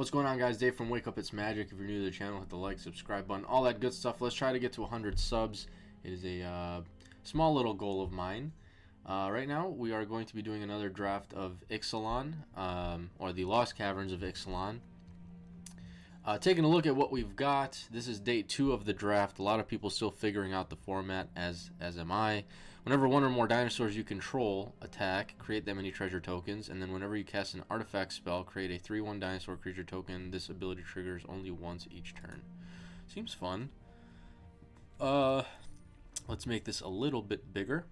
What's going on, guys? Dave from Wake Up It's Magic. If you're new to the channel, hit the like, subscribe button, all that good stuff. Let's try to get to 100 subs. It is a small little goal of mine. Right now, we are going to be doing another draft of Ixalan, or the Lost Caverns of Ixalan. Taking a look at what we've got, this is day 2 of the draft. A lot of people still figuring out the format, as am I. Whenever one or more dinosaurs you control attack, create them many treasure tokens, and then whenever you cast an artifact spell, create a 3/1 dinosaur creature token. This ability triggers only once each turn. Seems fun. Let's make this a little bit bigger.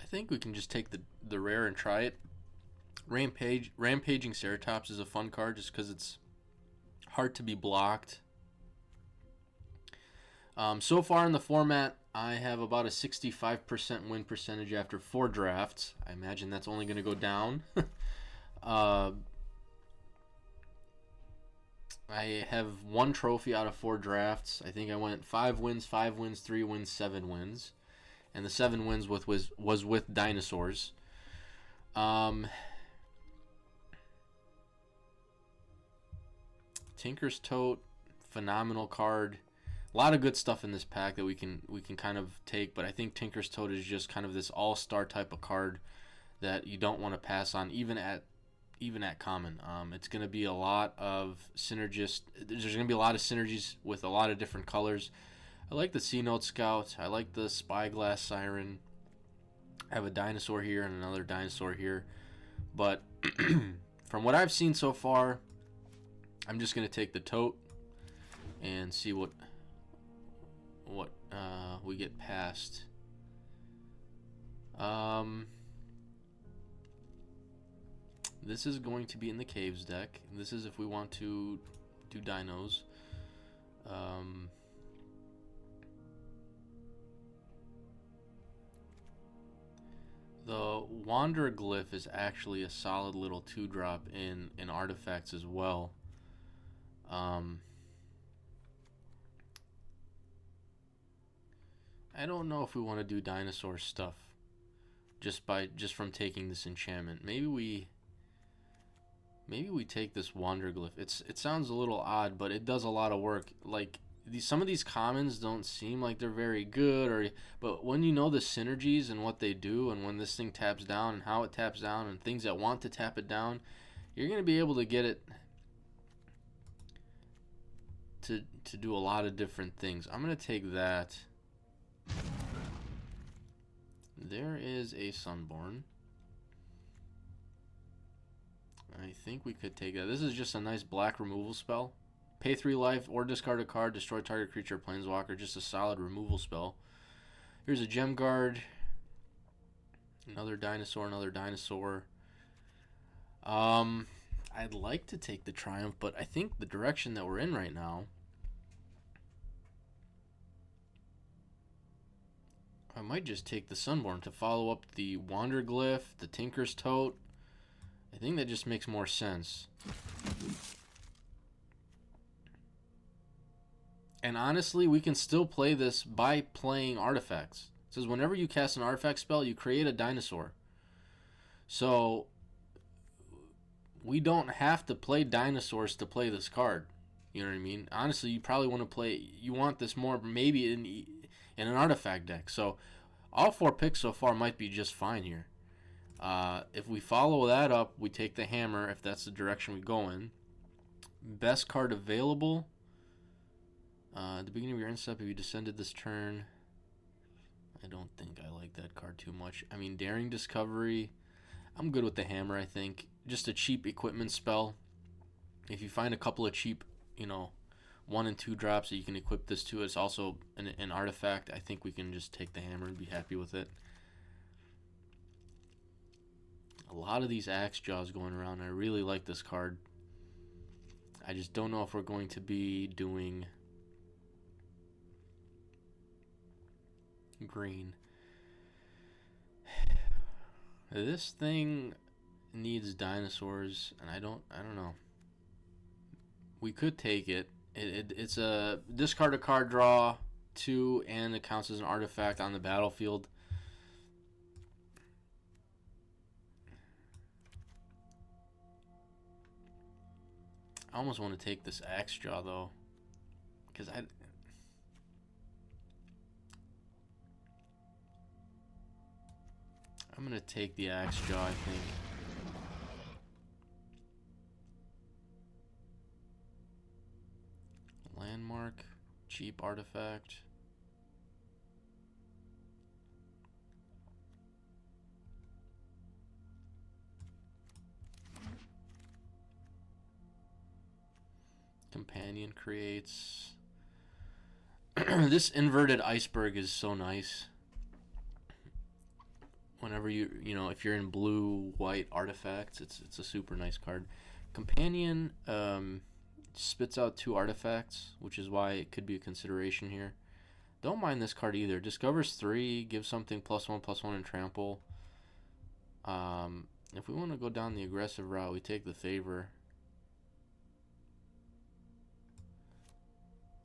I think we can just take the rare and try it. Rampaging Ceratops is a fun card just because it's hard to be blocked. So far in the format, I have about a 65% win percentage after 4 drafts. I imagine that's only going to go down. I have 1 trophy out of 4 drafts. I think I went 5 wins, 5 wins, 3 wins, 7 wins. And the 7 wins was with dinosaurs. Tinker's Tote, phenomenal card. A lot of good stuff in this pack that we can kind of take, but I think Tinker's Tote is just kind of this all-star type of card that you don't want to pass on, even at common. It's going to be a lot of synergist. There's going to be a lot of synergies with a lot of different colors. I like the C-Note Scout. I like the Spyglass Siren. I have a dinosaur here and another dinosaur here, but from what I've seen so far, I'm just gonna take the tote and see what we get past. This is going to be in the Caves deck. This is if we want to do dinos. The Wander Glyph is actually a solid little 2-drop in artifacts as well. I don't know if we want to do dinosaur stuff just from taking this enchantment. Maybe we take this Wander Glyph. It sounds a little odd, but it does a lot of work. Like some of these commons don't seem like they're very good, but when you know the synergies and what they do, and when this thing taps down and how it taps down and things that want to tap it down, you're going to be able to get it to do a lot of different things. I'm going to take that. There is a Sunborn. I think we could take that. This is just a nice black removal spell. Pay 3 life or discard a card, destroy target creature or planeswalker. Just a solid removal spell. Here's a Gem Guard. Another dinosaur, another dinosaur. I'd like to take the Triumph, but I think the direction that we're in right now, I might just take the Sunborn to follow up the Wander Glyph, the Tinker's Tote. I think that just makes more sense. And honestly, we can still play this by playing artifacts. It says whenever you cast an artifact spell, you create a dinosaur. So we don't have to play dinosaurs to play this card. You know what I mean? Honestly, you probably want to play. You want this more maybe in an artifact deck. So all 4 picks so far might be just fine here. If we follow that up, we take the hammer if that's the direction we go in. Best card available. At the beginning of your end step, if you descended this turn, I don't think I like that card too much. I mean, Daring Discovery, I'm good with the hammer, I think. Just a cheap equipment spell. If you find a couple of cheap, 1 and 2 drops that you can equip this to, it's also an artifact. I think we can just take the hammer and be happy with it. A lot of these Axe Jaws going around. I really like this card. I just don't know if we're going to be doing green. This thing needs dinosaurs, and I don't know. We could take it. It's a discard a card, draw 2, and it counts as an artifact on the battlefield. I almost want to take this Axe Jaw though, because I'm gonna take the Axe Jaw, I think. Landmark, cheap artifact. Companion creates. This inverted iceberg is so nice. Whenever you know, if you're in blue white artifacts, it's a super nice card. Companion spits out 2 artifacts, which is why it could be a consideration here. Don't mind this card either. Discovers 3, gives something +1/+1 and trample. If we want to go down the aggressive route, we take the favor.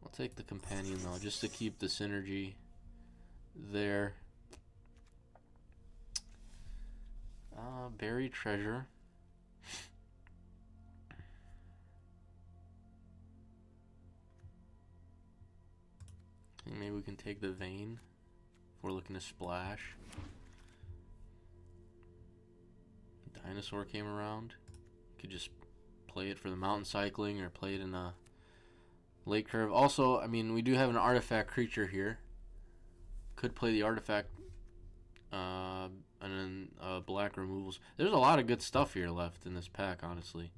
I'll take the companion though, just to keep the synergy there. Buried treasure. I think maybe we can take the vein if we're looking to splash. Dinosaur came around. Could just play it for the mountain cycling or play it in a lake curve. Also, I mean, we do have an artifact creature here. Could play the artifact and then black removals. There's a lot of good stuff here left in this pack, honestly.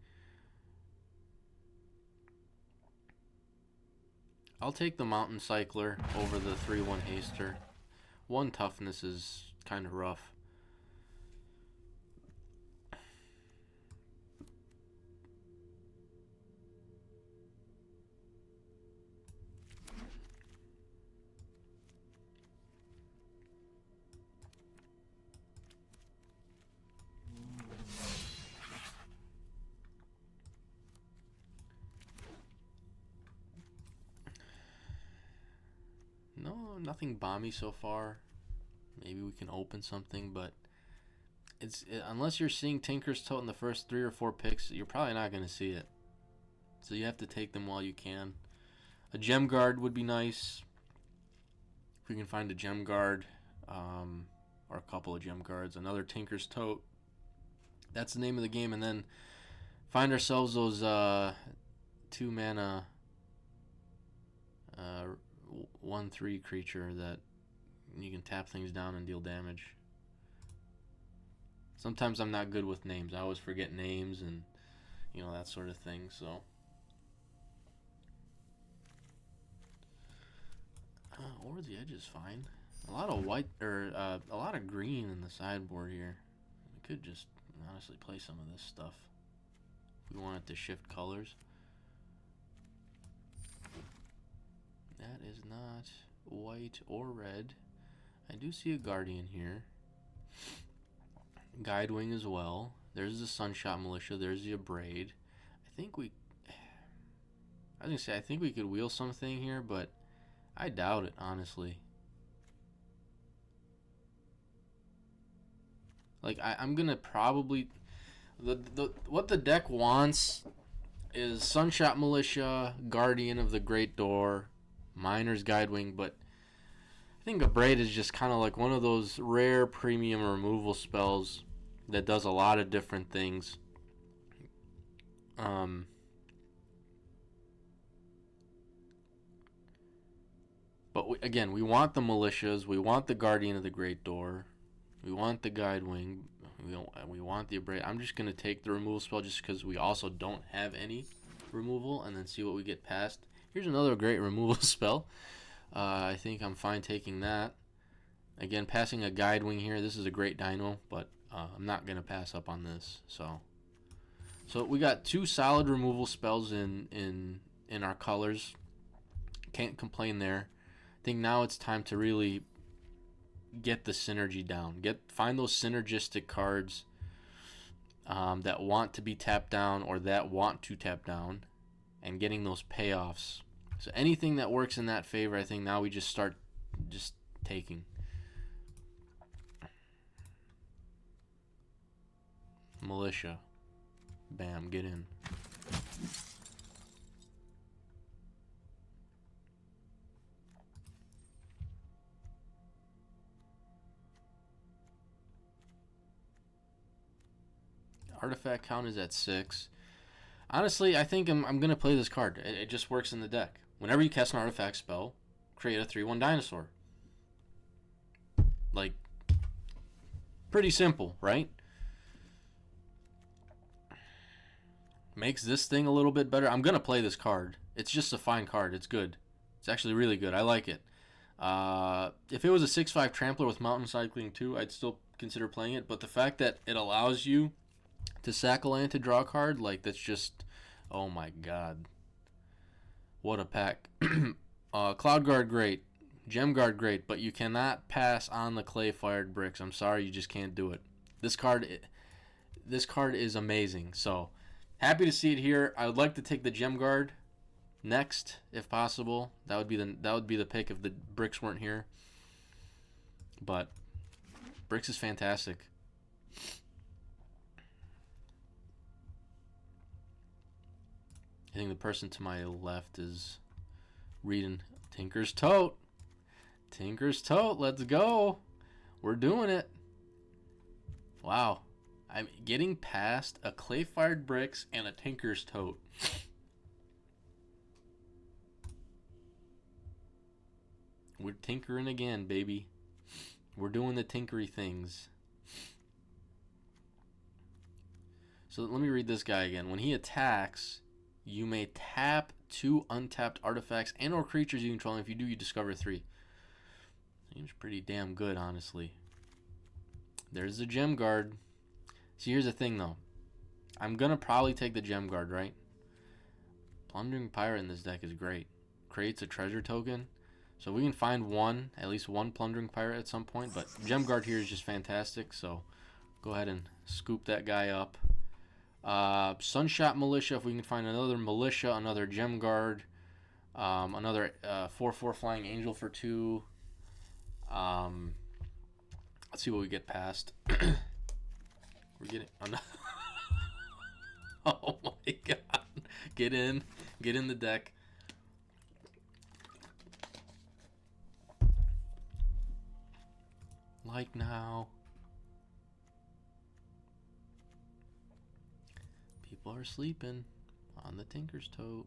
I'll take the mountain cycler over the 3/1 haster. 1 toughness is kind of rough. No, nothing bomby so far. Maybe we can open something, but unless you're seeing Tinker's Tote in the first 3 or 4 picks, you're probably not going to see it. So you have to take them while you can. A Gem Guard would be nice. If we can find a Gem Guard, or a couple of Gem Guards, another Tinker's Tote. That's the name of the game, and then find ourselves those 2 mana 1/3 creature that you can tap things down and deal damage. Sometimes I'm not good with names. I always forget names and, you know, that sort of thing. So over the edge is fine. A lot of white or a lot of green in the sideboard here. We could just honestly play some of this stuff if we wanted to shift colors. That is not white or red. I do see a Guardian here. Guidewing as well. There's the Sunshot Militia. There's the Abrade. I think we could wheel something here, but I doubt it, honestly. Like, I'm gonna probably what the deck wants is Sunshot Militia, Guardian of the Great Door, Miner's Guidewing, but I think Abrade is just kind of like one of those rare premium removal spells that does a lot of different things. But again, we want the militias, we want the Guardian of the Great Door, we want the Guidewing, we want the Abrade. I'm just going to take the removal spell just because we also don't have any removal, and then see what we get past. Here's another great removal spell. I think I'm fine taking that. Again, passing a Guidewing here. This is a great dino, but I'm not going to pass up on this. So we got 2 solid removal spells in our colors. Can't complain there. I think now it's time to really get the synergy down. Find those synergistic cards that want to be tapped down or that want to tap down, and getting those payoffs. So anything that works in that favor, I think now we just start taking. Militia. Bam, get in. Artifact count is at 6. Honestly, I think I'm going to play this card. It just works in the deck. Whenever you cast an artifact spell, create a 3/1 dinosaur. Like, pretty simple, right? Makes this thing a little bit better. I'm going to play this card. It's just a fine card. It's good. It's actually really good. I like it. If it was a 6/5 Trampler with Mountain Cycling too, I'd still consider playing it. But the fact that it allows you to sack a land to draw a card, like, that's just, oh my god. What a pack. Cloud Guard, great. Gem Guard, great. But you cannot pass on the clay-fired bricks. I'm sorry, you just can't do it. This card is amazing. So, happy to see it here. I would like to take the Gem Guard next, if possible. That would be the pick if the bricks weren't here. But bricks is fantastic. I think the person to my left is reading Tinker's Tote. Tinker's Tote, let's go. We're doing it. Wow. I'm getting past a clay-fired bricks and a Tinker's Tote. We're tinkering again, baby. We're doing the tinkery things. So let me read this guy again. When he attacks, you may tap 2 untapped artifacts and or creatures you control. If you do, you discover 3. Seems pretty damn good, honestly. There's the Gem Guard. See, here's the thing, though. I'm going to probably take the Gem Guard, right? Plundering Pirate in this deck is great. Creates a treasure token. So we can find at least one Plundering Pirate at some point. But Gem Guard here is just fantastic. So go ahead and scoop that guy up. Sunshot Militia, if we can find another Militia, another Gem Guard, another 4/4 Flying Angel for 2. Let's see what we get past. We're getting... Oh my god. Get in the deck. Like now. People are sleeping on the Tinker's Tote.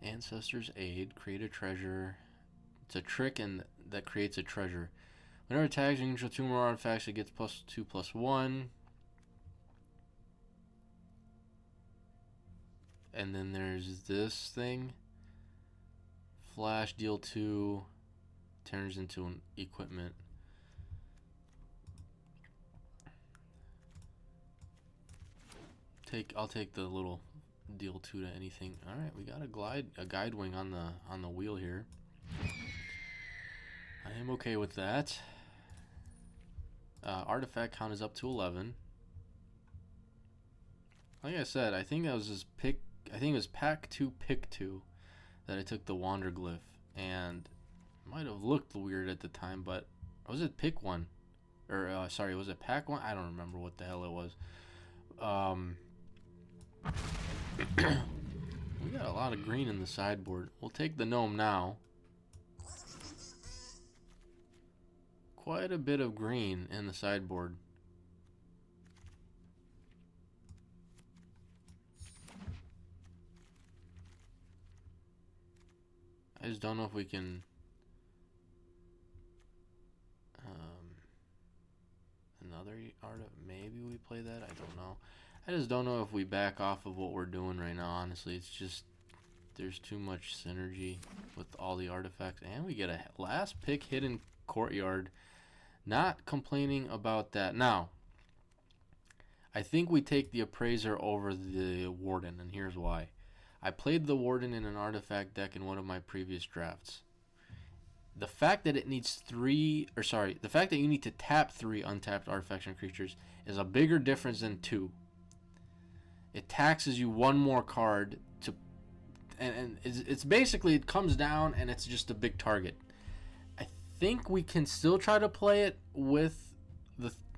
Ancestors Aid, create a treasure. It's a trick and that creates a treasure. Whenever it tags, you control 2 more artifacts, it gets +2/+1. And then there's this thing. Flash, deal 2, turns into an equipment. I'll take the little deal 2 to anything. All right, we got a guide wing on the wheel here. I am okay with that. Artifact count is up to 11. Like I said, I think that was just I think it was pack 2, pick 2 that I took the Wander Glyph, and it might have looked weird at the time, but was it pick 1? Or sorry, was it pack 1? I don't remember what the hell it was. We got a lot of green in the sideboard. We'll take the gnome now. Quite a bit of green in the sideboard. I just don't know if we can another art of maybe we play that. I don't know. I just don't know if we back off of what we're doing right now. Honestly, it's just there's too much synergy with all the artifacts, and we get a last pick hidden courtyard. Not complaining about that. Now, I think we take the Appraiser over the Warden, and here's why. I played the Warden in an artifact deck in one of my previous drafts. The fact that it needs the fact that you need to tap 3 untapped artifacts and creatures is a bigger difference than 2. It taxes you 1 more card to, and it's basically, it comes down and it's just a big target. I think we can still try to play it with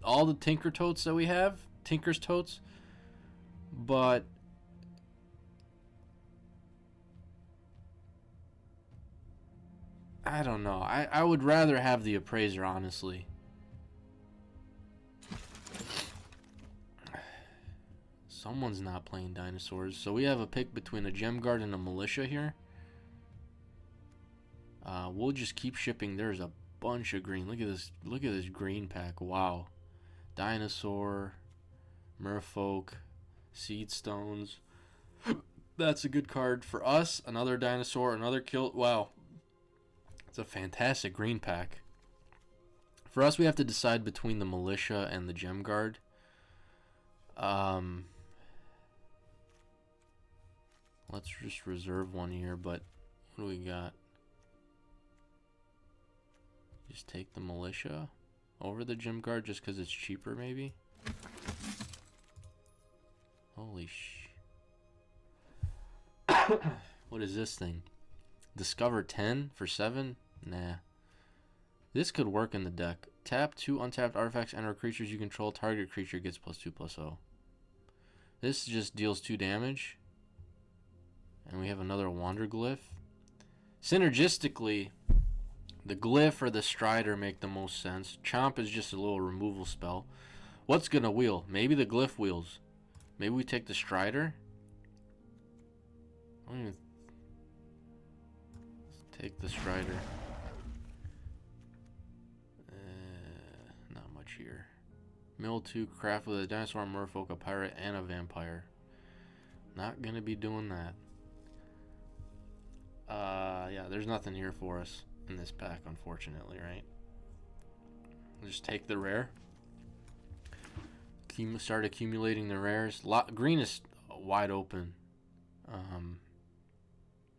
all the Tinker Totes that we have, Tinker's Totes, but I don't know. I would rather have the Appraiser, honestly. Someone's not playing dinosaurs. So we have a pick between a Gem Guard and a Militia here. We'll just keep shipping. There's a bunch of green. Look at this. Look at this green pack. Wow. Dinosaur, Merfolk, Seed Stones. That's a good card for us. Another dinosaur, another kill. Wow. It's a fantastic green pack. For us, we have to decide between the Militia and the Gem Guard. Let's just reserve one here, but what do we got? Just take the Militia over the Gem Guard just because it's cheaper, maybe? Holy What is this thing? Discover 10 for 7? Nah. This could work in the deck. Tap 2 untapped artifacts, enter creatures you control. Target creature gets +2/+0. This just deals 2 damage. And we have another Wander Glyph. Synergistically, the Glyph or the Strider make the most sense. Chomp is just a little removal spell. What's gonna wheel? Maybe the Glyph wheels. Maybe we take the Strider. I don't even... Let's take the Strider. Not much here. Mill 2, craft with a dinosaur, merfolk, a pirate, and a vampire. Not gonna be doing that. Yeah, there's nothing here for us in this pack, unfortunately, right? We'll just take the rare. Start accumulating the rares. Green is wide open.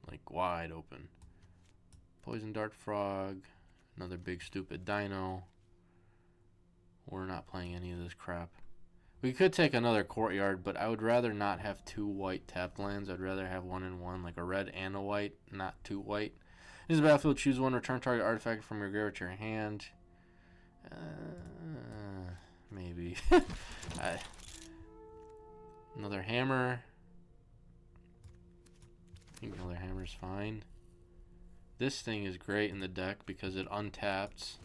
Like wide open. Poison Dart Frog. Another big stupid dino. We're not playing any of this crap. We could take another Courtyard, but I would rather not have 2 white tapped lands. I'd rather have 1 and 1, like a red and a white, not 2 white. This is a battlefield. Choose 1. Return target artifact from your graveyard to your hand. Maybe. Another hammer. I think another hammer's fine. This thing is great in the deck because it untaps.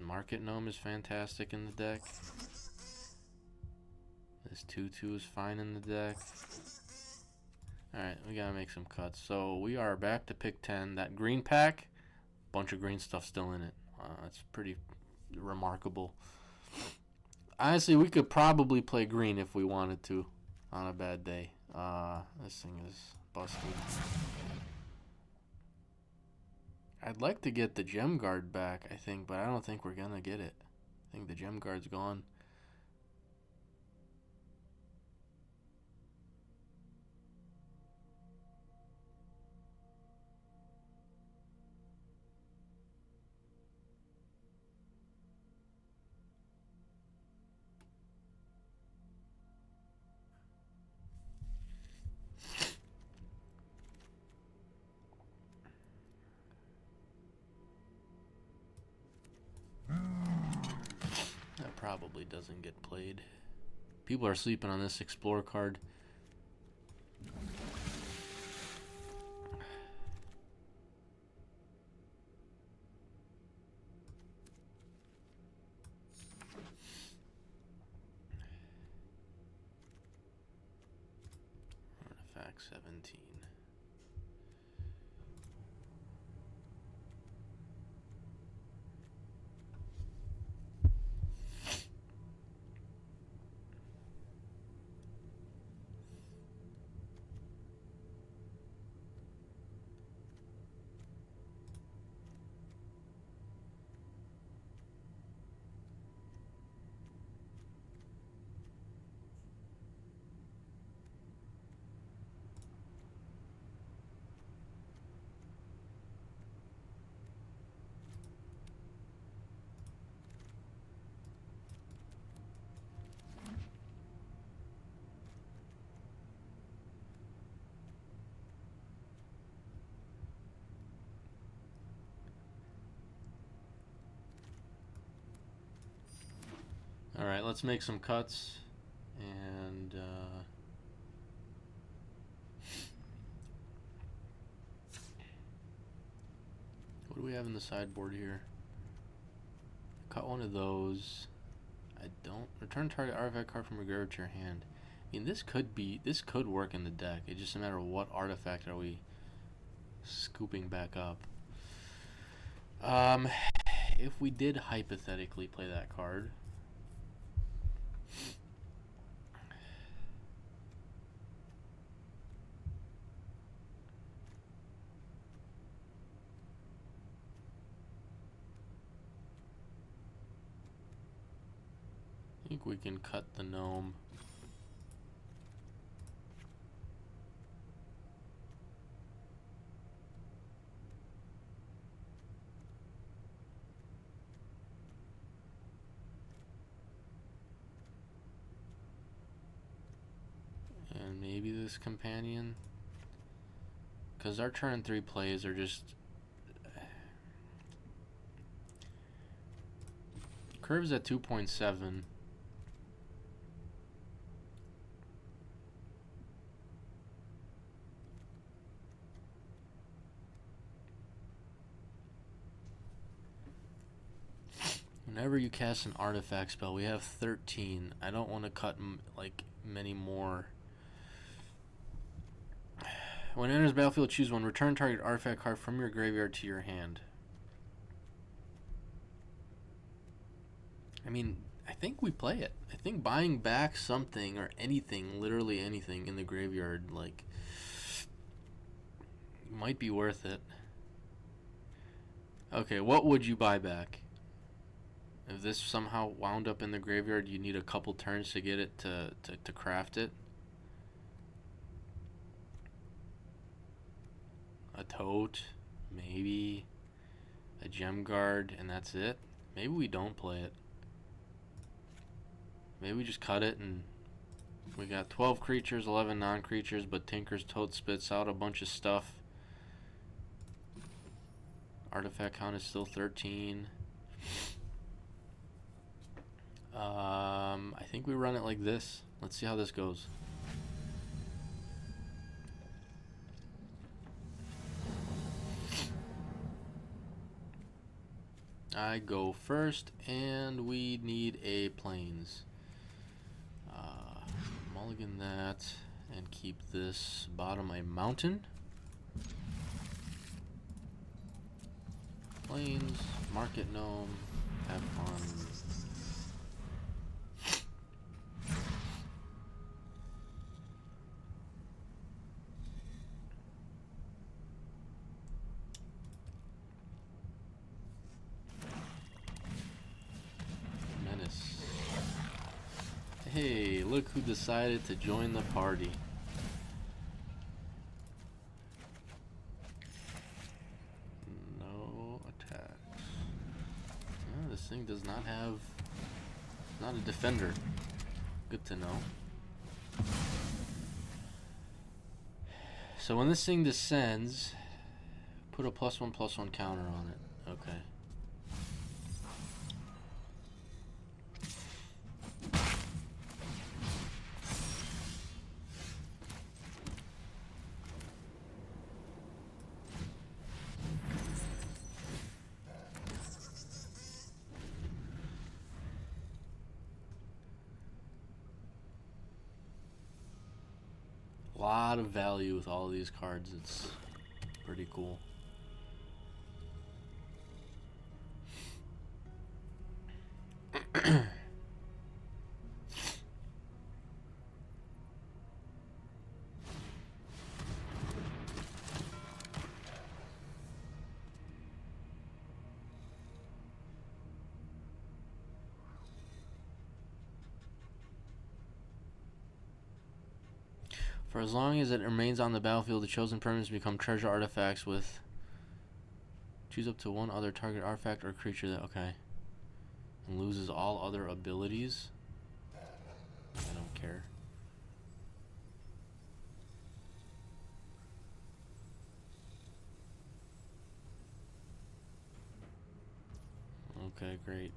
Market Gnome is fantastic in the deck. This 2/2 is fine in the deck. Alright, we gotta make some cuts. So we are back to pick 10. That green pack, bunch of green stuff still in it. That's pretty remarkable. Honestly, we could probably play green if we wanted to on a bad day. This thing is busted. I'd like to get the Gem Guard back, I think, but I don't think we're gonna get it. I think the Gem Guard's gone. Probably doesn't get played. People are sleeping on this Explore card. Artifact 17. All right, let's make some cuts and do we have in the sideboard here? Cut one of those. I don't return target artifact card from your graveyard to your hand. I mean, this could work in the deck. It's just a matter of what artifact are we scooping back up. If we did hypothetically play that card, I think we can cut the gnome. And maybe this companion, because our turn 3 plays are just curves at 2.7. Whenever you cast an artifact spell, we have 13. I don't want to cut like many more. When it enters battlefield, choose one. Return target artifact card from your graveyard to your hand. I mean, I think we play it. I think buying back something or anything, literally anything in the graveyard, like, might be worth it. Okay, what would you buy back? If this somehow wound up in the graveyard, you need a couple turns to get it to craft it. A tote, maybe a gem guard, and that's it. Maybe we don't play it. Maybe we just cut it, and we got 12 creatures, 11 non-creatures, but Tinker's Tote spits out a bunch of stuff. Artifact count is still 13. I think we run it like this. Let's see how this goes. I go first, and we need a plains. Mulligan that, and keep this bottom a mountain. Plains, market gnome, have fun. Hey, look who decided to join the party. No attacks. Oh, this thing does not have... not a defender. Good to know. So when this thing descends, put a +1/+1 counter on it. Okay. Lot of value with all of these cards. It's pretty cool. For as long as it remains on the battlefield, the chosen permanents become treasure artifacts with... choose up to one other target artifact or creature that... okay. And loses all other abilities. I don't care. Okay, great.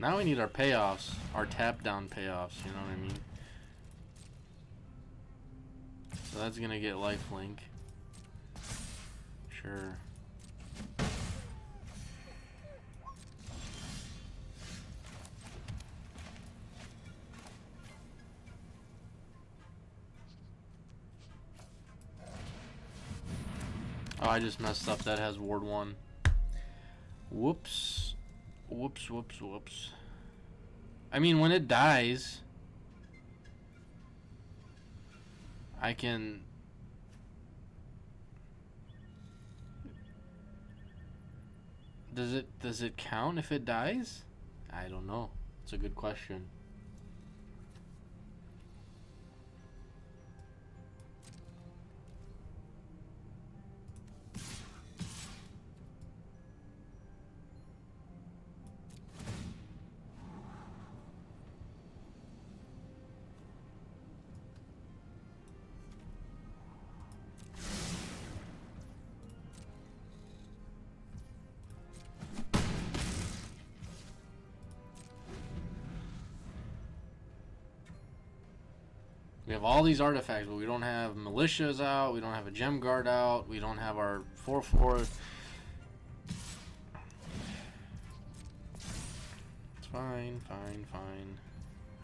Now we need our payoffs, our tap down payoffs, you know what I mean? So that's gonna get lifelink. Sure. Oh, I just messed up. That has Ward 1. Whoops. Whoops, whoops, whoops. I mean, when it dies, I can... Does it count if it dies? I don't know. It's a good question. We have all these artifacts, but we don't have militias out, we don't have a gem guard out, we don't have our 4/4. It's fine, fine, fine.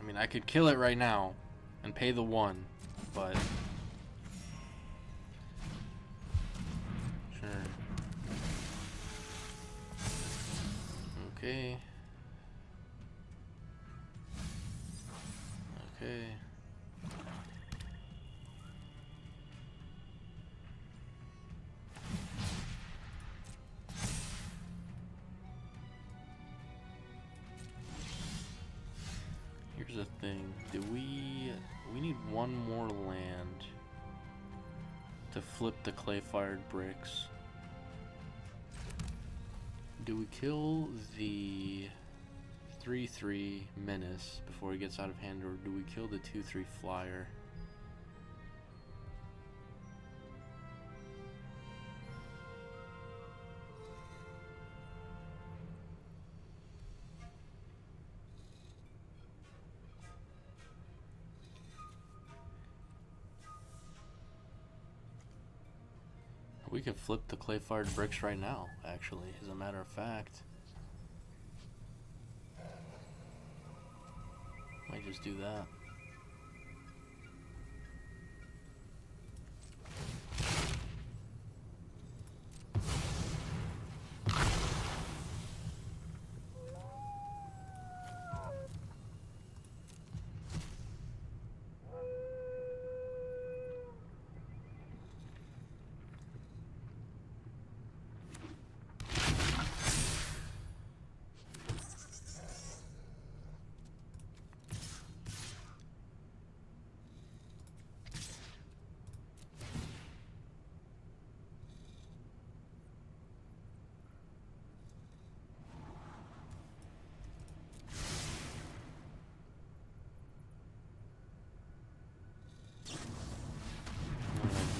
I mean, I could kill it right now and pay the 1, but... Sure. Okay. Okay. Here's the thing. We need one more land to flip the clay-fired bricks. Do we kill the 3/3 menace before he gets out of hand, or do we kill the 2/3 flyer? We could flip the clay-fired bricks right now, actually, as a matter of fact. Might just do that.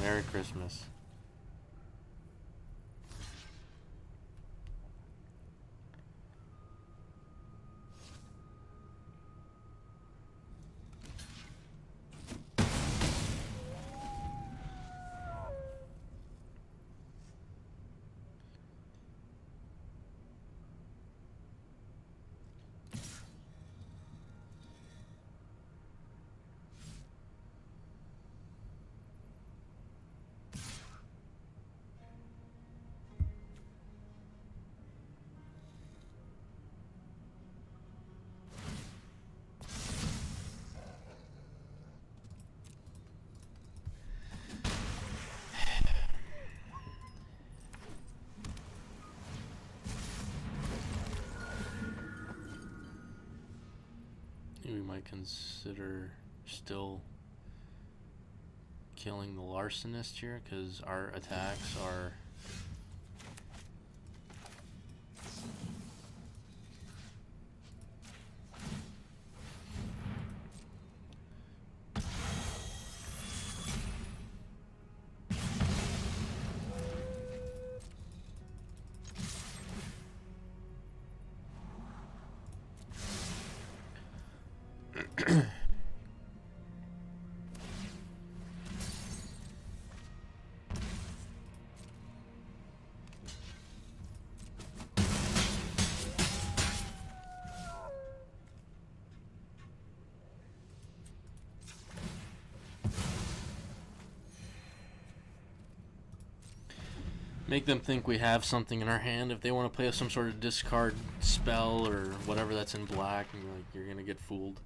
Merry Christmas. We might consider still killing the larcenist here, because our attacks are Make them think we have something in our hand. If they want to play some sort of discard spell or whatever that's in black, and you're gonna get fooled.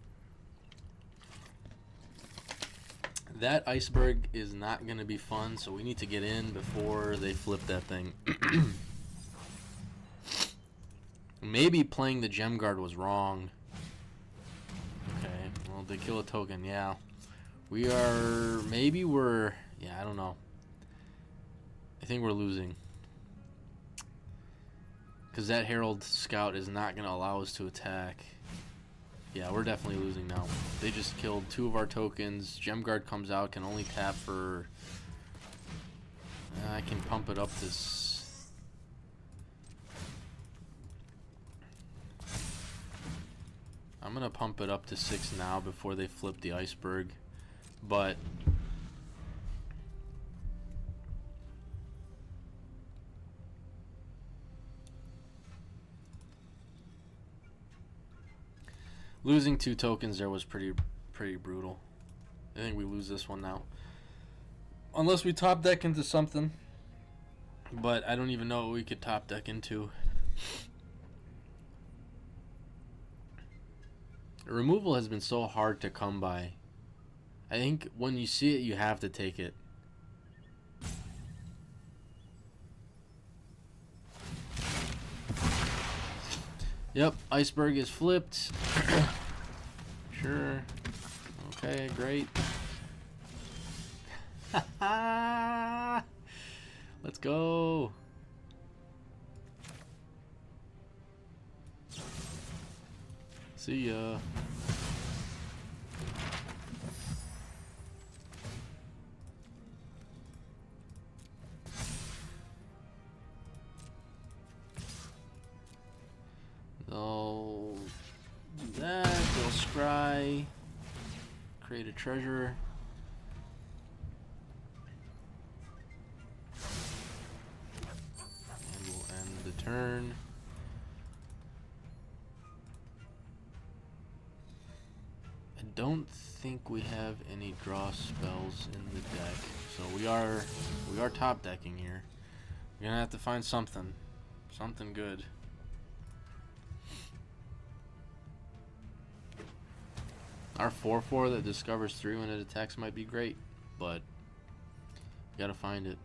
That iceberg is not gonna be fun, so we need to get in before they flip that thing. Maybe playing the gem guard was wrong. Okay, well, they kill a token, yeah. Maybe we're, yeah, I don't know. I think we're losing. Because that Herald Scout is not going to allow us to attack. Yeah, we're definitely losing now. They just killed 2 of our tokens. Gem guard comes out, can only tap for... I can pump it up to... I'm going to pump it up to 6 now before they flip the iceberg. But... losing 2 tokens there was pretty brutal. I think we lose this one now. Unless we top deck into something. But I don't even know what we could top deck into. Removal has been so hard to come by. I think when you see it, you have to take it. Yep, iceberg is flipped. Sure. Okay, great. Let's go. See ya. They'll do that. They'll scry. Create a treasure. And we'll end the turn. I don't think we have any draw spells in the deck, so we are top decking here. We're gonna have to find something good. Our 4/4 that discovers 3 when it attacks might be great, but you gotta find it.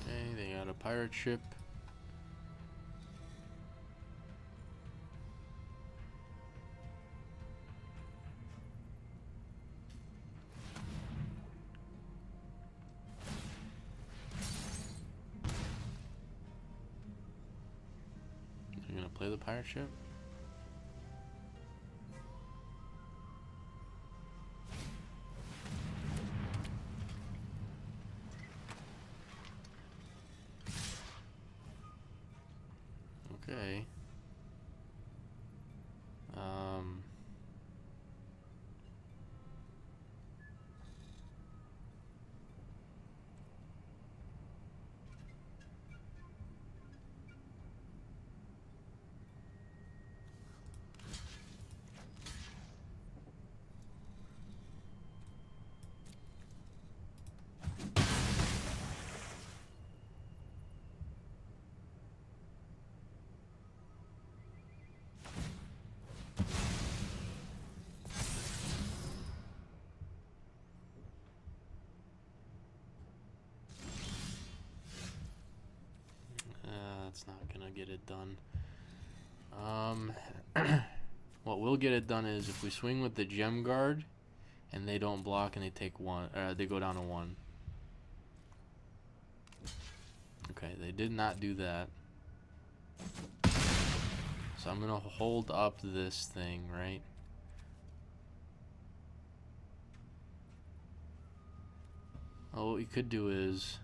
Okay, they got a pirate ship. Play the pirate ship. Okay. That's not gonna get it done. What will get it done is if we swing with the gem guard and they don't block and they take 1, they go down to 1. Okay, they did not do that. So I'm gonna hold up this thing, right? Oh, what we could do is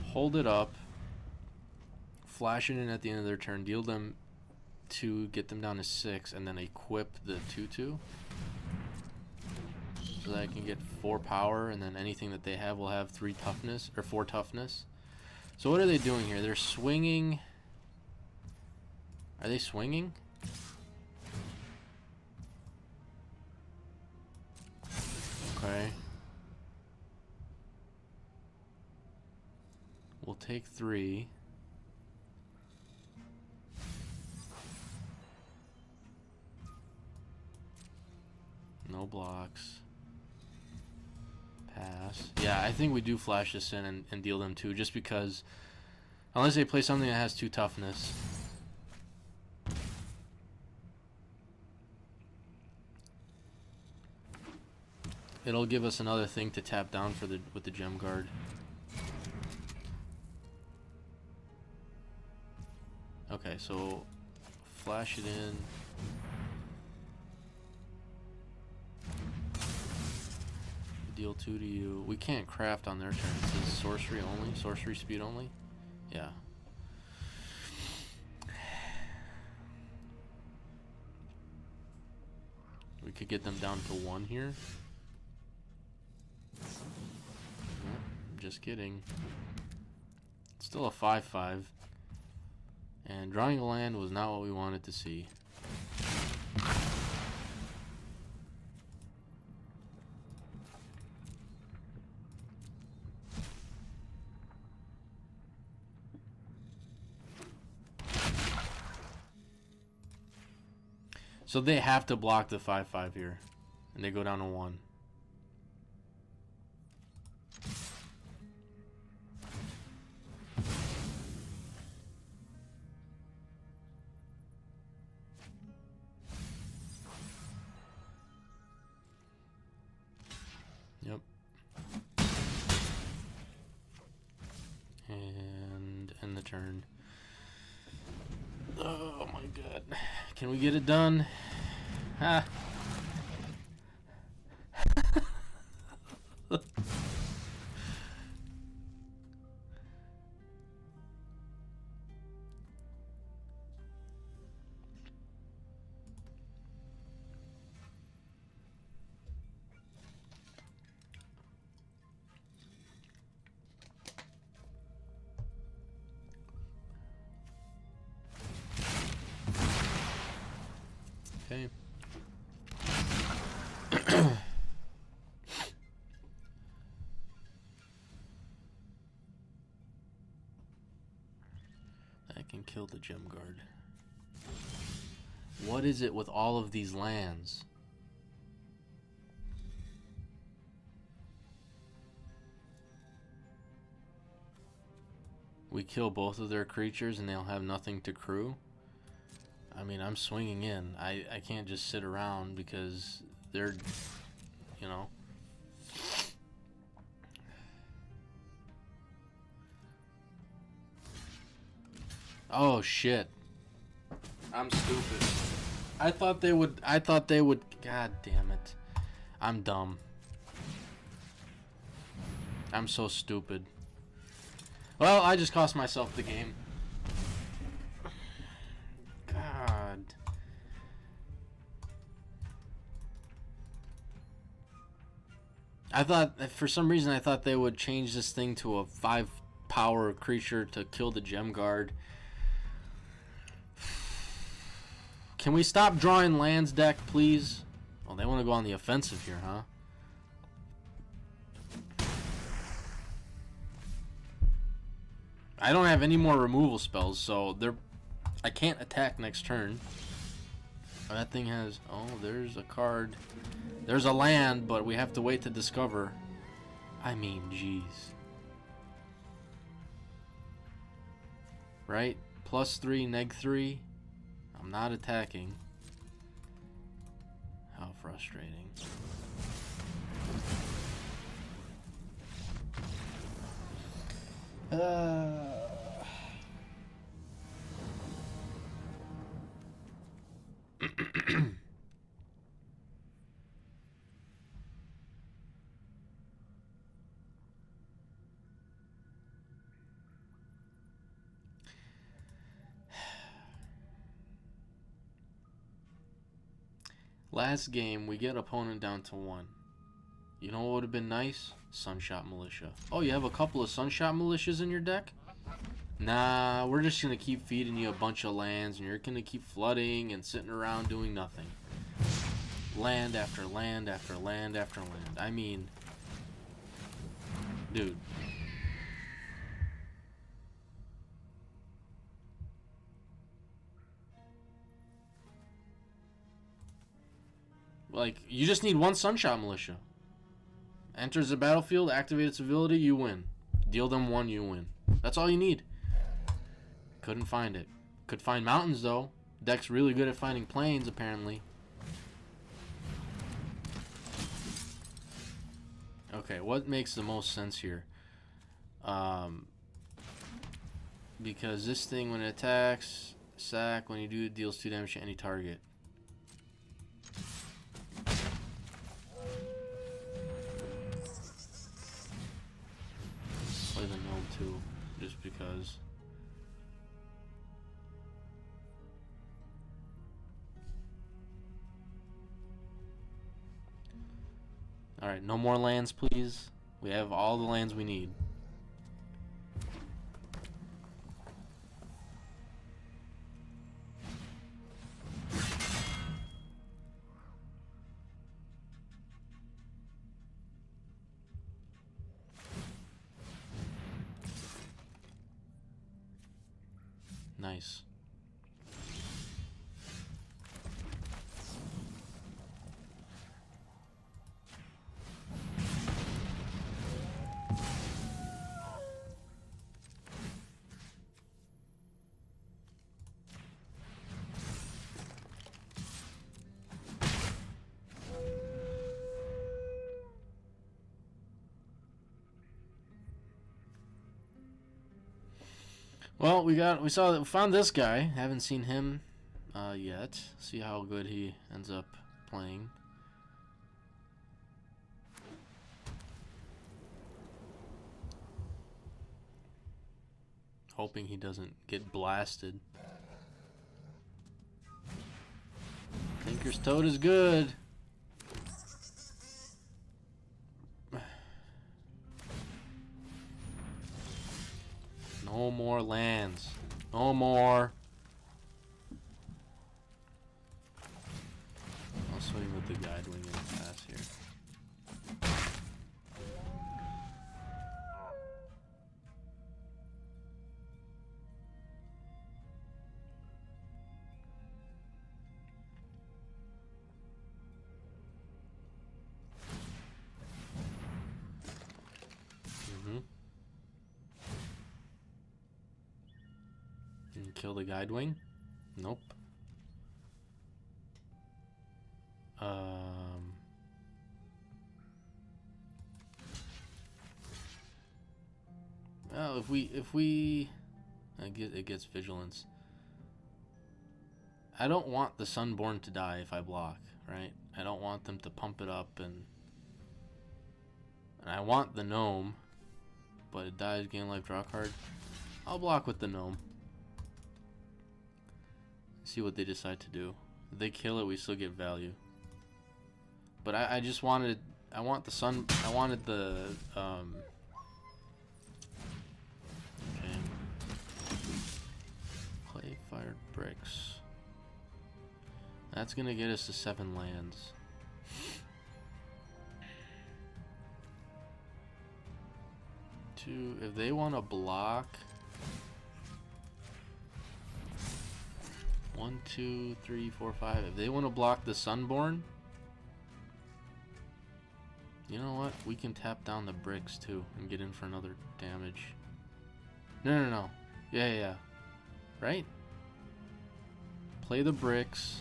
hold it up, flash it in at the end of their turn, deal them 2, get them down to 6, and then equip the 2/2. So that I can get 4 power, and then anything that they have will have 3 toughness, or 4 toughness. So what are they doing here? They're swinging. Are they swinging? take 3. No blocks. Pass. Yeah, I think we do flash this in and deal them 2, just because unless they play something that has 2 toughness. It'll give us another thing to tap down for with the gem guard. Okay, so flash it in. Deal 2 to you. We can't craft on their turn. It says sorcery only, sorcery speed only. Yeah. We could get them down to 1 here. Just kidding. It's still a 5/5. And drawing a land was not what we wanted to see. So they have to block the 5/5 here. And they go down to 1. Yep. And end the turn. Oh my god. Can we get it done? Ha. Okay. I can kill the gem guard. What is it with all of these lands? We kill both of their creatures and they'll have nothing to crew. I mean, I'm swinging in. I can't just sit around because they're, you know. Oh shit. I'm stupid. I thought they would, god damn it. I'm dumb. I'm so stupid. Well, I just cost myself the game. God. I thought, for some reason, I thought they would change this thing to a 5-power creature to kill the gem guard. Can we stop drawing lands deck, please? Well, they want to go on the offensive here, huh? I don't have any more removal spells, so I can't attack next turn. Oh, that thing has... Oh, there's a card. There's a land, but we have to wait to discover. I mean, jeez. Right? +3, -3. I'm not attacking. How frustrating. Last game, we get opponent down to 1. You know what would have been nice? Sunshot Militia. Oh, you have a couple of Sunshot Militias in your deck? Nah, we're just going to keep feeding you a bunch of lands, and you're going to keep flooding and sitting around doing nothing. Land after land after land after land. I mean, dude. Like, you just need one Sunshot Militia. Enters the battlefield, activate its ability, you win. Deal them 1, you win. That's all you need. Couldn't find it. Could find mountains, though. Deck's really good at finding plains, apparently. Okay, what makes the most sense here? Because this thing, when it attacks, sack, when you do it, deals 2 damage to any target. Play the gnome too, just because. Alright, no more lands, please. We have all the lands we need. Nice. Well, we found this guy. Haven't seen him yet. See how good he ends up playing. Hoping he doesn't get blasted. Tinker's Toad is good. No more lands. No more. I'll swing with the Guide Wing and pass here. Kill the Guide Wing? Nope. Well, if we it gets vigilance. I don't want the Sunborn to die if I block, right? I don't want them to pump it up, and I want the gnome, but it dies, gain life, draw card. I'll block with the gnome. See what they decide to do. If they kill it, we still get value. But I just wanted, I wanted the, okay. Clay fired bricks. That's gonna get us to 7 lands. If they want to block 1, 2, 3, 4, 5. If they want to block the Sunborn, you know what? We can tap down the bricks too and get in for another damage. No. Yeah. Right? Play the bricks.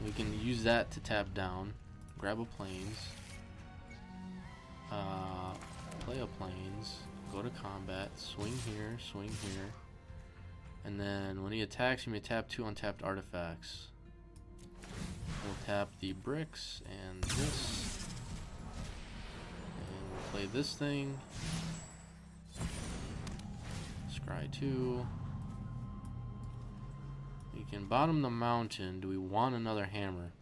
We can use that to tap down. Grab a plains. Play a plains. Go to combat. Swing here. Swing here. And then when he attacks, you may tap 2 untapped artifacts. We'll tap the bricks and this. And we'll play this thing. Scry 2. We can bottom the mountain. Do we want another hammer?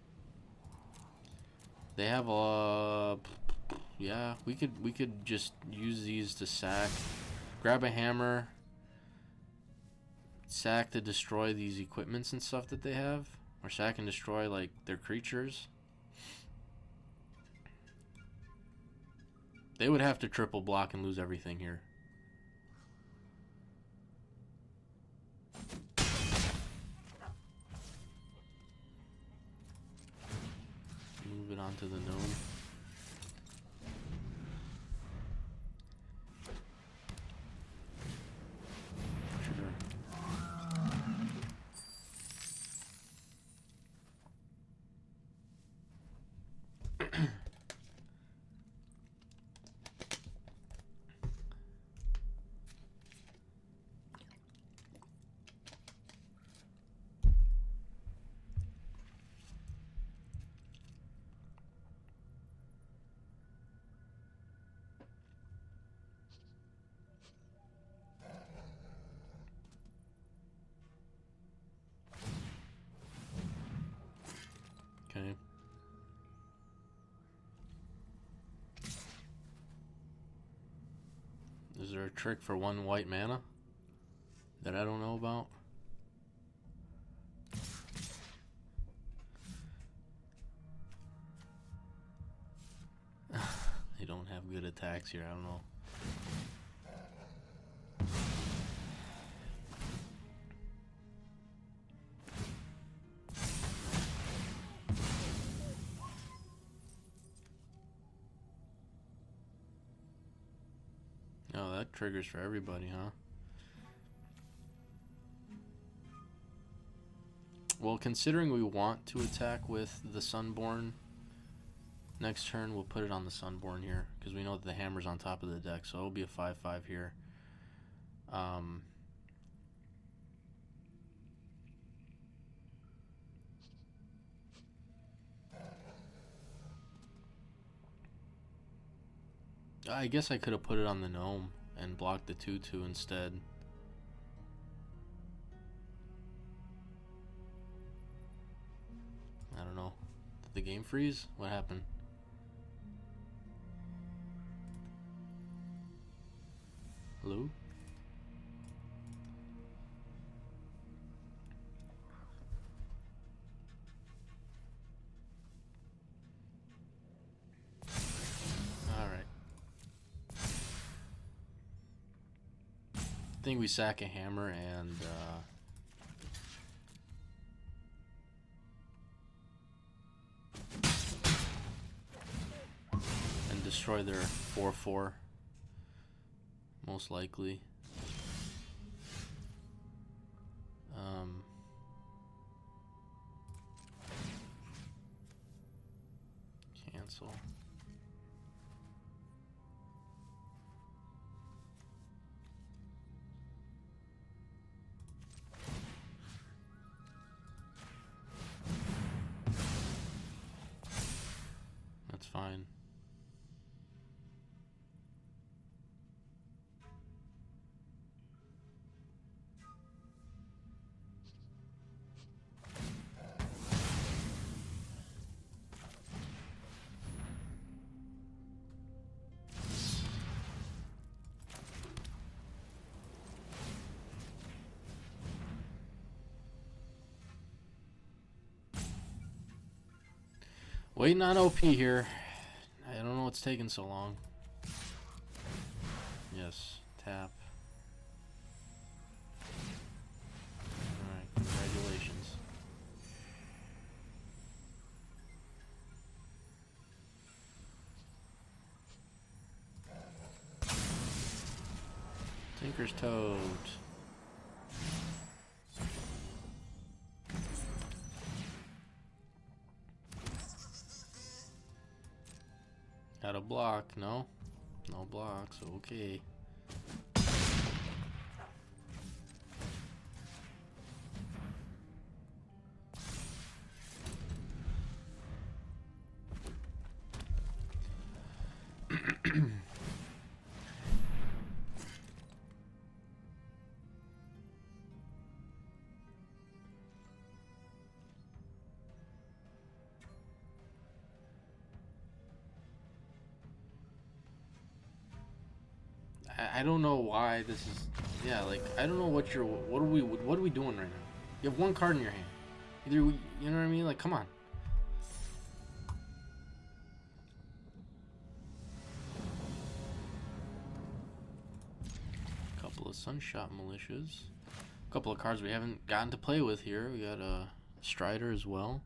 They have a... Yeah, we could just use these to sack. Grab a hammer. Sack to destroy these equipments and stuff that they have, or sack and destroy like their creatures. They would have to triple block and lose everything here. onto the gnome. Okay. Is there a trick for 1 white mana that I don't know about? They don't have good attacks here, I don't know. Oh, that triggers for everybody, huh? Well, considering we want to attack with the Sunborn, next turn we'll put it on the Sunborn here, because we know that the hammer's on top of the deck, so it'll be a 5/5 here. I guess I could have put it on the gnome and blocked the 2/2 instead. I don't know. Did the game freeze? What happened? Hello? Alright. I think we sack a hammer and destroy their 4/4, most likely. Cancel. That's fine. Waiting on OP here. I don't know what's taking so long. Yes, tap. Alright, congratulations. Tinker's Toad. Got a block, no? No blocks, okay. I don't know why this is. Yeah, like I don't know what you're. What are we doing right now? You have 1 card in your hand. Either we, you know what I mean? Like, come on. Couple of Sunshot Militias. A couple of cards we haven't gotten to play with here. We got a Strider as well.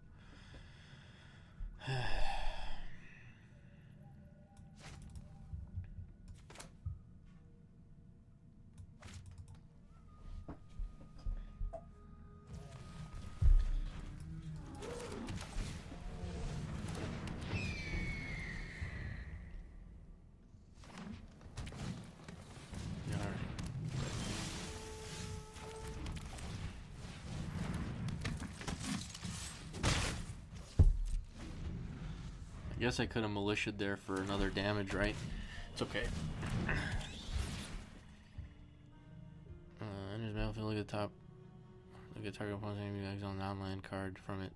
I guess I could have militia'd there for another damage, right? It's okay. Enters battlefield, look at the top. Look at target opponent's enemy exile a non-land card from it.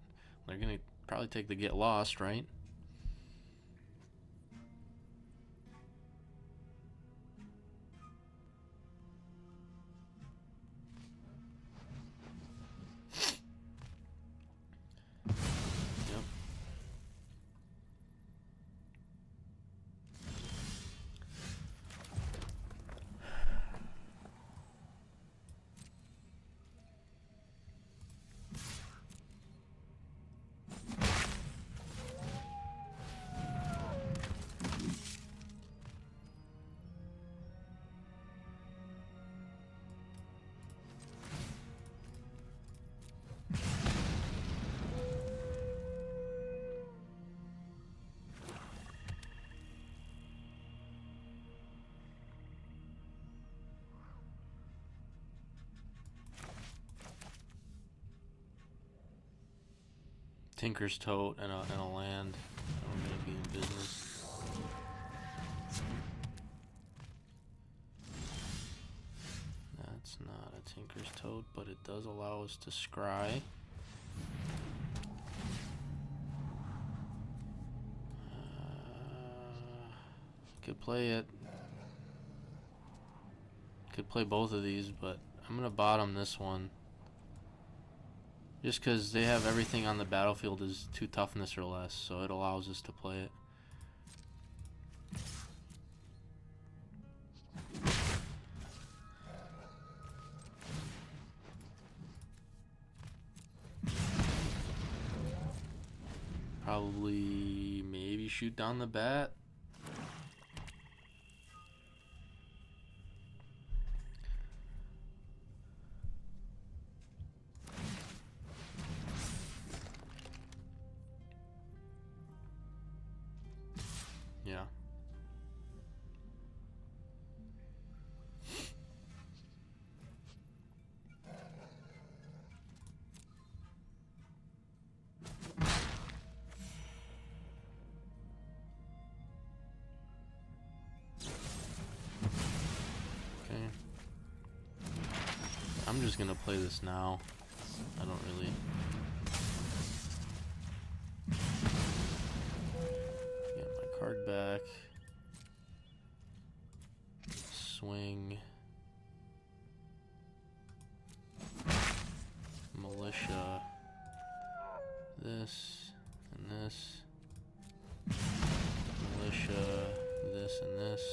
They're gonna probably take the get lost, right? Yep. Tinker's Tote and a land. I'm gonna be in business. That's not a Tinker's Tote, but it does allow us to scry. Could play it. Could play both of these, but I'm gonna bottom this one. Just because they have everything on the battlefield is 2 toughness or less, so it allows us to play it. Probably, maybe shoot down the bat. Yeah. Okay. I'm just gonna play this now. I don't really. Get my card back. Swing. Militia. This and this. Militia. This and this.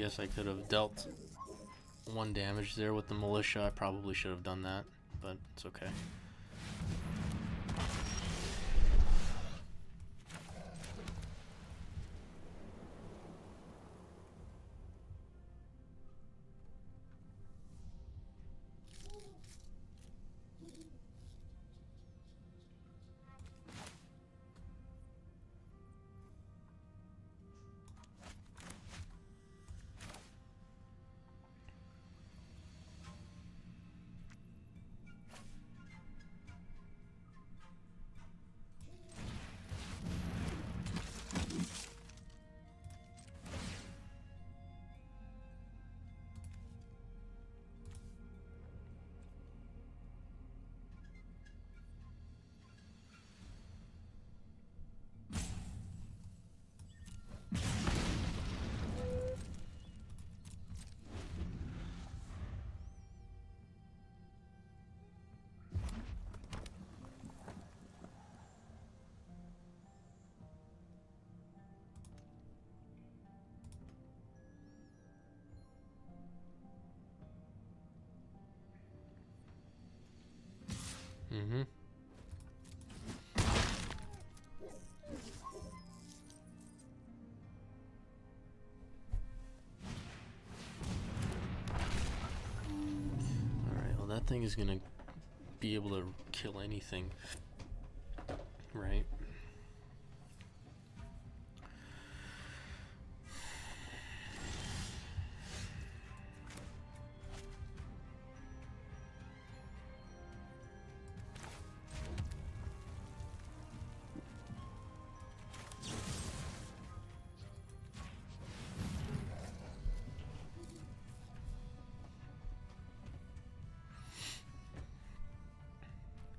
guess I could have dealt 1 damage there with the militia. I probably should have done that, but it's okay. Mm-hmm. Alright, well that thing is gonna be able to kill anything, right?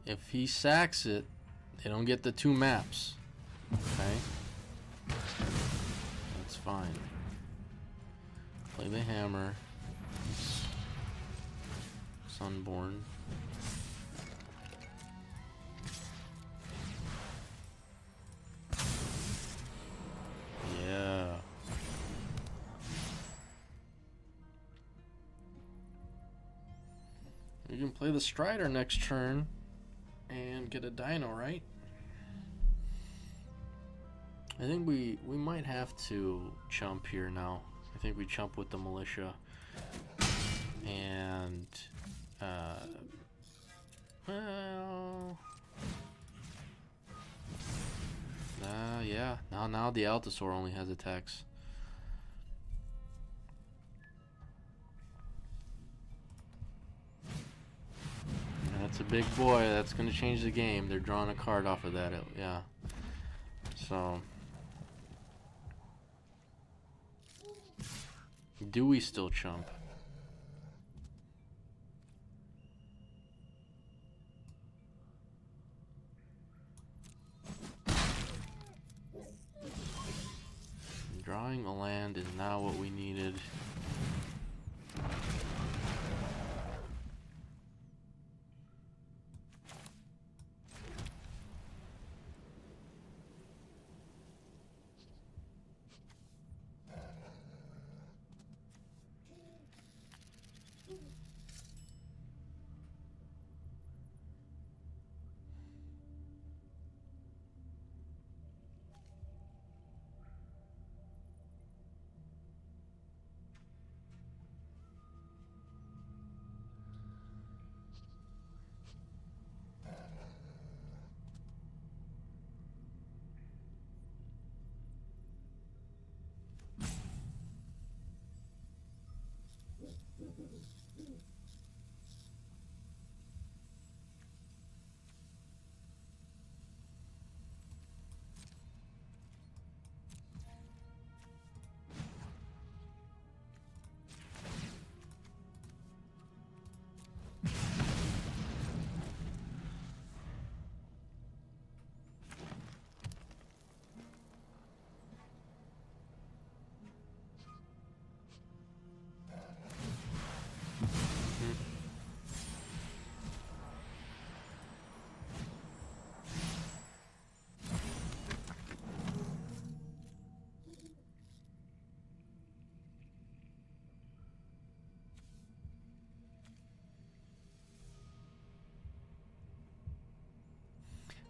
If he sacks it, they don't get the 2 maps. Okay? That's fine. Play the hammer. Sunborn. Yeah. You can play the Strider next turn and get a dino, right? I think we might have to chump here now. I think we chump with the militia. And well, yeah. Now the Altasaur only has attacks. That's a big boy. That's going to change the game. They're drawing a card off of that. Yeah. So, do we still chump? Drawing a land is not what we needed.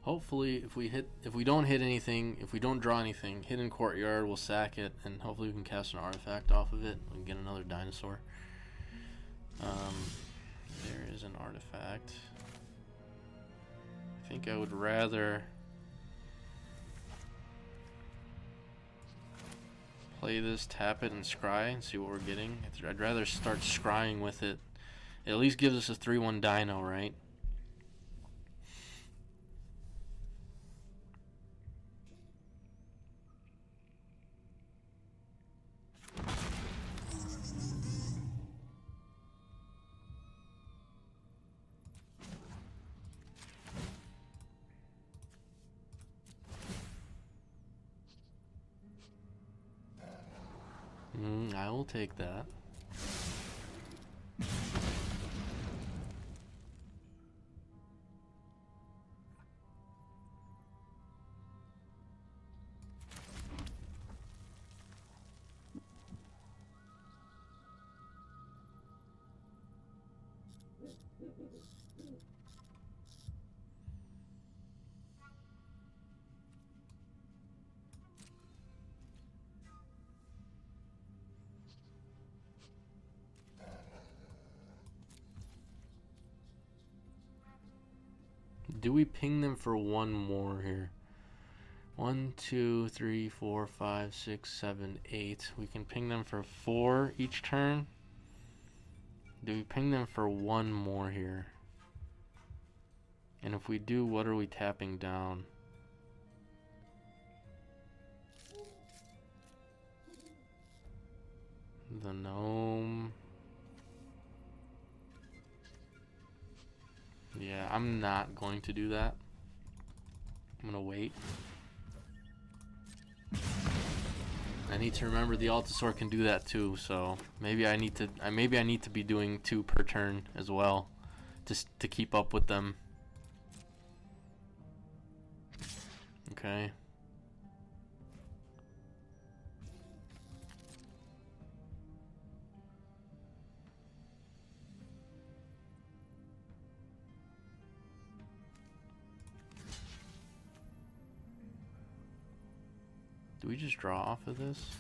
Hopefully, if we don't hit anything, if we don't draw anything, Hidden Courtyard, we'll sack it, and hopefully we can cast an artifact off of it. We can get another dinosaur. There is an artifact. I think I would rather play this, tap it, and scry and see what we're getting. I'd rather start scrying with it. It at least gives us a 3/1 dino, right? I will take that. Do we ping them for one more here? 1, 2, 3, 4, 5, 6, 7, 8. We can ping them for 4 each turn. Do we ping them for one more here? And if we do, what are we tapping down? The gnome. Yeah, I'm not going to do that. I'm gonna wait. I need to remember the Altasaur can do that too, so maybe I need to be doing 2 per turn as well, just to keep up with them. Okay. Do we just draw off of this?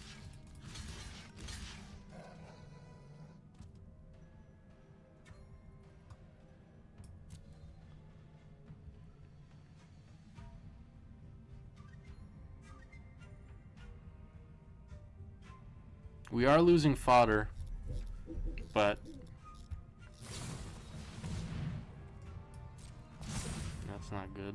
We are losing fodder, but that's not good.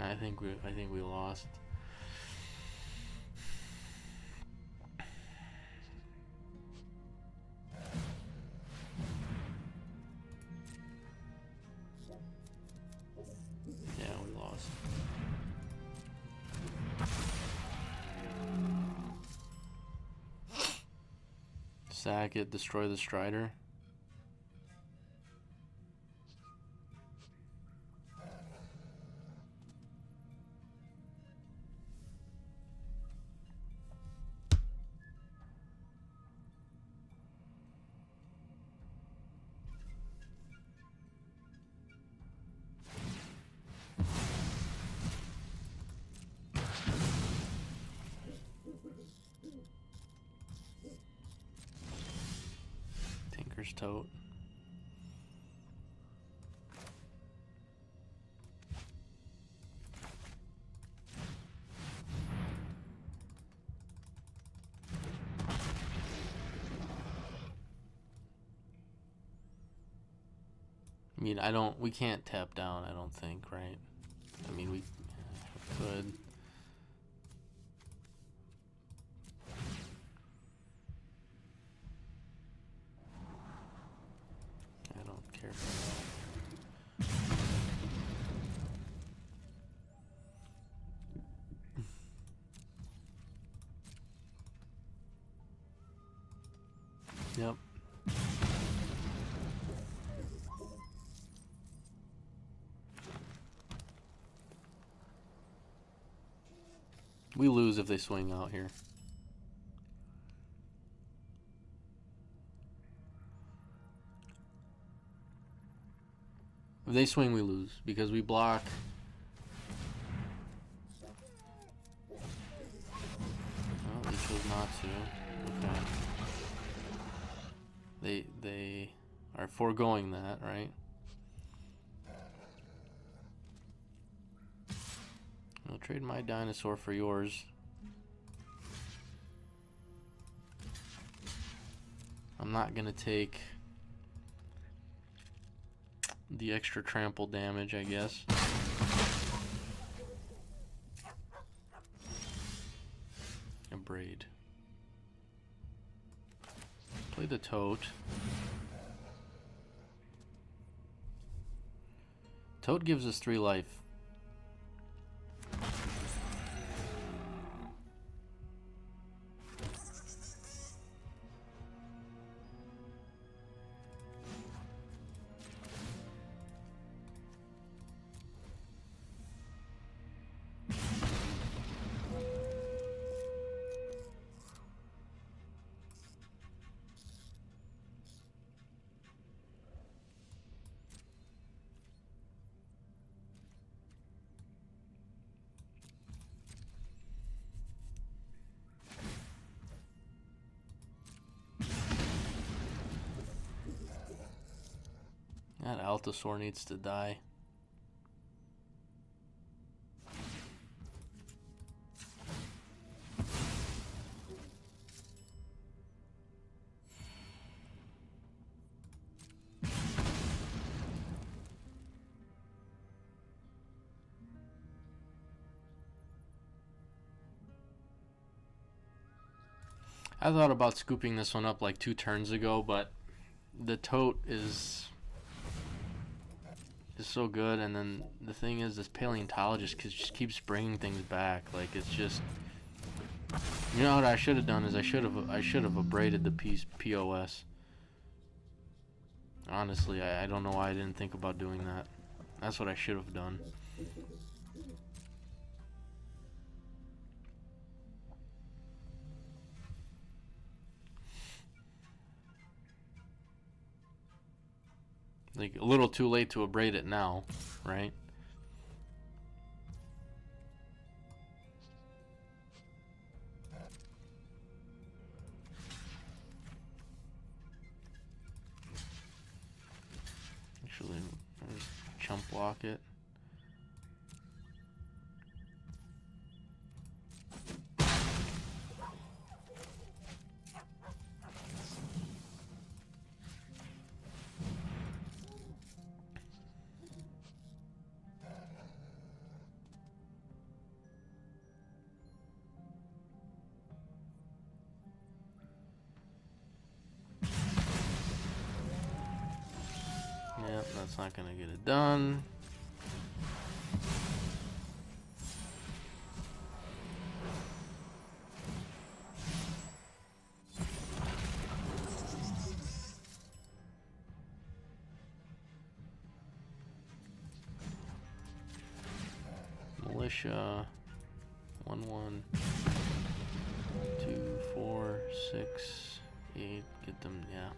I think we lost. Yeah, we lost. Sack it, destroy the Strider. Tote. I mean, we can't tap down, I don't think, right? I mean, we could. Yep. We lose if they swing out here. If they swing, we lose because we block. Oh, they chose not to. Okay. They are foregoing that, right? I'll trade my dinosaur for yours. I'm not gonna take the extra trample damage, I guess. A braid. Play the tote. Tote gives us 3 life. That Altosaur needs to die. I thought about scooping this one up like 2 turns ago, but the tote is so good, and then the thing is, this paleontologist just keeps bringing things back. Like, it's just, you know what I should have done is I should have abraded the POS. Honestly, I don't know why I didn't think about doing that. That's what I should have done. Like, a little too late to abrade it now, right? Actually, I'll just chump block it. Yep, that's not gonna get it done. Militia. 1, 1, 2, 4, 6, 8. Get them, yeah.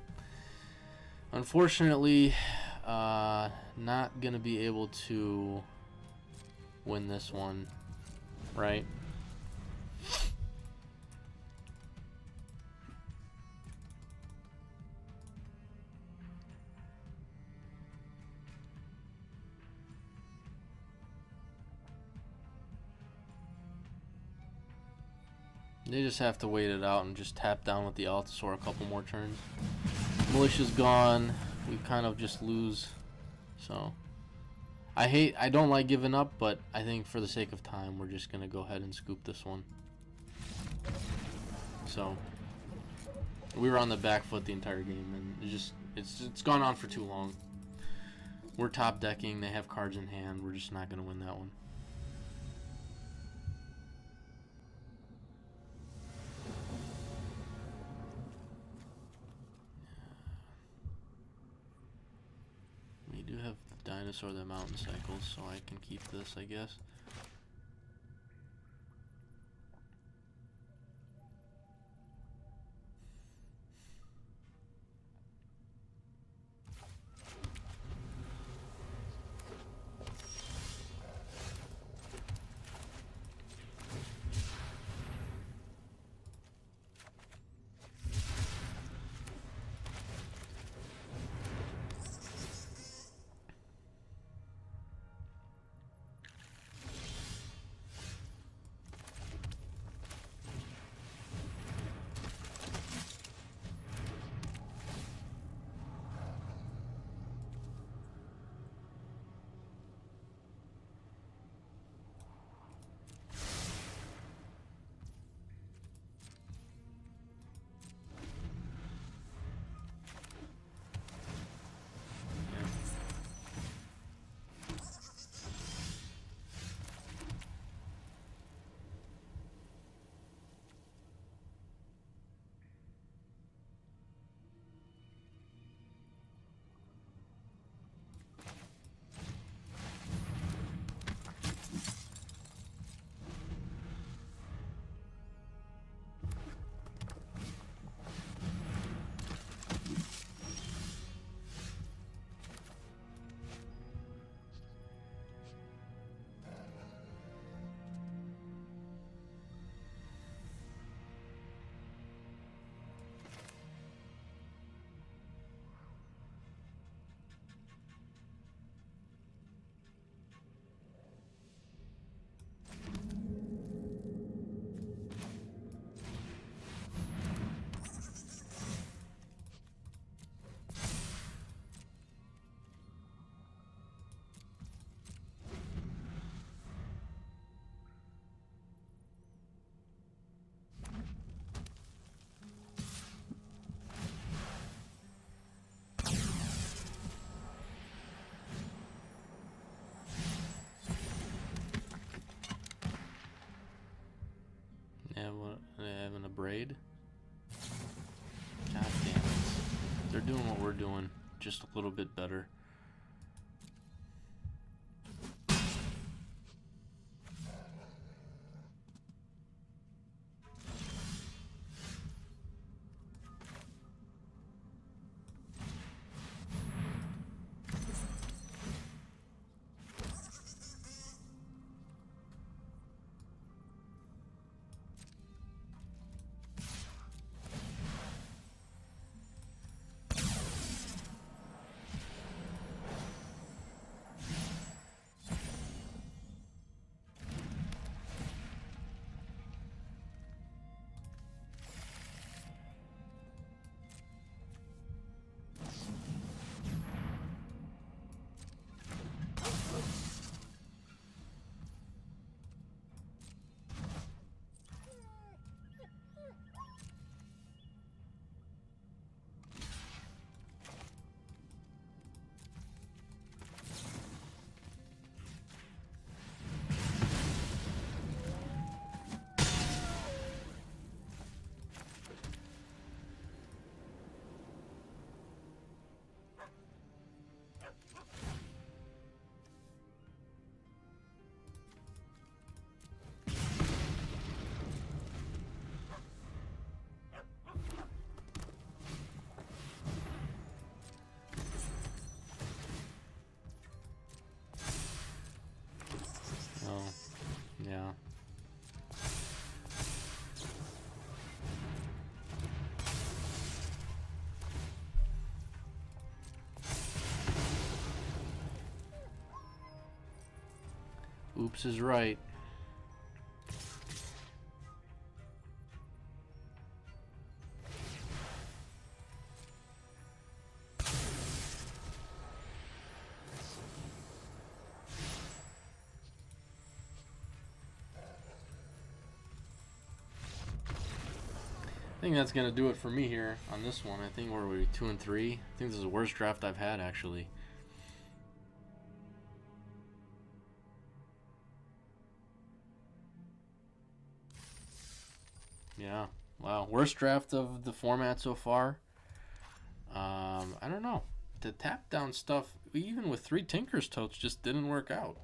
Unfortunately, not gonna be able to win this one, right? They just have to wait it out and just tap down with the Altosaur a couple more turns. Militia's gone. We kind of just lose. So I don't like giving up, but I think for the sake of time, we're just gonna go ahead and scoop this one. So we were on the back foot the entire game, and it's gone on for too long. We're top decking. They have cards in hand. We're just not gonna win that one. do have the dinosaur that mountain cycles, so I can keep this, I guess. Having a braid. God damn it. They're doing what we're doing, just a little bit better. Yeah. Oops is right. I think that's gonna do it for me here on this one. I think we're 2 and 3. I think this is the worst draft I've had, actually. Yeah. Wow. Worst draft of the format so far. I don't know. the tap down stuff, even with 3 Tinker's Totes, just didn't work out.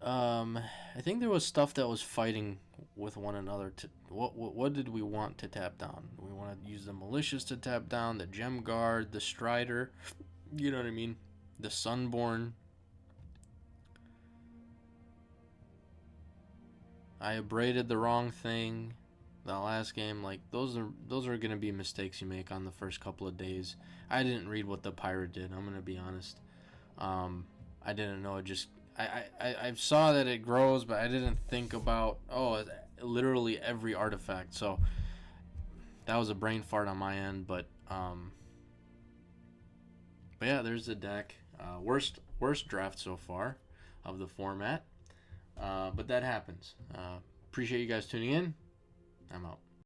I think there was stuff that was fighting with one another. What did we want to tap down? We want to use the Malicious to tap down, the Gem Guard, the Strider. You know what I mean? The Sunborn. I abraded the wrong thing the last game. Like, those are gonna be mistakes you make on the first couple of days. I didn't read what the pirate did. I'm gonna be honest. I didn't know. It just I saw that it grows, but I didn't think about literally every artifact. So that was a brain fart on my end. But yeah, there's the deck. Worst draft so far of the format. But that happens. Appreciate you guys tuning in. I'm out.